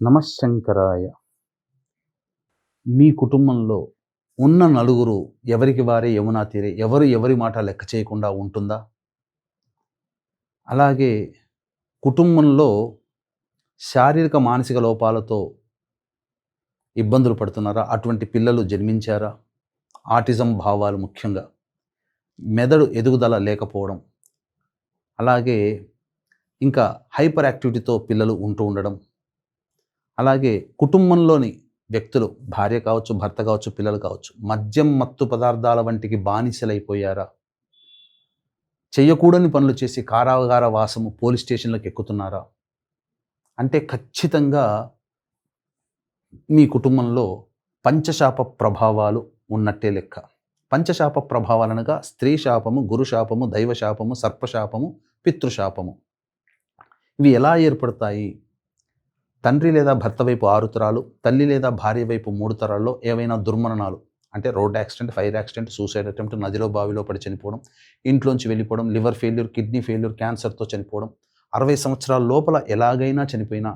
నమశ్శంకరాయ. మీ కుటుంబంలో ఉన్న నలుగురు ఎవరికి వారే యమునా తీరే, ఎవరు ఎవరి మాట లెక్క చేయకుండా ఉంటుందా? అలాగే కుటుంబంలో శారీరక, మానసిక లోపాలతో ఇబ్బందులు పడుతున్నారా? అటువంటి పిల్లలు జన్మించారా? ఆటిజం భావాలు ముఖ్యంగా, మెదడు ఎదుగుదల లేకపోవడం, అలాగే ఇంకా హైపర్ యాక్టివిటీతో పిల్లలు ఉంటూ ఉండడం, అలాగే కుటుంబంలోని వ్యక్తులు భార్య కావచ్చు, భర్త కావచ్చు, పిల్లలు కావచ్చు, మద్యం, మత్తు పదార్థాల వంటికి బానిసలైపోయారా? చెయ్యకూడని పనులు చేసి కారాగార వాసము, పోలీస్ స్టేషన్లకు ఎక్కుతున్నారా? అంటే ఖచ్చితంగా మీ కుటుంబంలో పంచశాప ప్రభావాలు ఉన్నట్టే లెక్క. పంచశాప ప్రభావాలనగా స్త్రీ శాపము, గురు శాపము, దైవ శాపము, సర్పశాపము, పితృశాపము. ఇవి ఎలా ఏర్పడతాయి? తండ్రి లేదా భర్త వైపు 6 తరాలు, తల్లి లేదా భార్య వైపు 3 తరాల్లో ఏవైనా దుర్మరణాలు, అంటే road accident, fire accident, suicide attempt, నదిలో బావిలో పడి చనిపోవడం, ఇంట్లోంచి వెళ్ళిపోవడం, లివర్ ఫెయిల్యూర్, కిడ్నీ ఫెయిల్యూర్, క్యాన్సర్తో చనిపోవడం, 60 సంవత్సరాల లోపల ఎలాగైనా చనిపోయినా,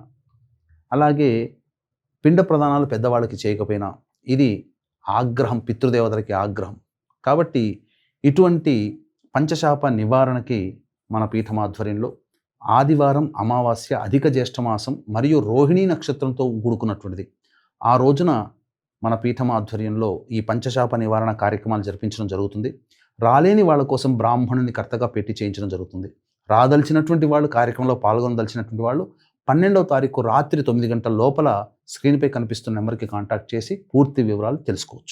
అలాగే పిండ ప్రదానాలు పెద్దవాళ్ళకి చేయకపోయినా, ఇది ఆగ్రహం, పితృదేవతలకి ఆగ్రహం. కాబట్టి ఇటువంటి పంచశాప నివారణకి మన పీఠమాధ్వర్యంలో ఆదివారం, అమావాస్య, అధిక జ్యేష్ఠమాసం మరియు రోహిణీ నక్షత్రంతో కూడుకున్నటువంటిది. ఆ రోజున మన పీఠమాధ్వర్యంలో ఈ పంచశాప నివారణ కార్యక్రమాలు జరిపించడం జరుగుతుంది. రాలేని వాళ్ళ కోసం బ్రాహ్మణుని కర్తగా పెట్టి చేయించడం జరుగుతుంది. రాదలిచినటువంటి వాళ్ళు, కార్యక్రమంలో పాల్గొనదలిచినటువంటి వాళ్ళు 12వ తారీఖు రాత్రి 9 గంటల లోపల స్క్రీన్పై కనిపిస్తున్న నెంబర్కి కాంటాక్ట్ చేసి పూర్తి వివరాలు తెలుసుకోవచ్చు.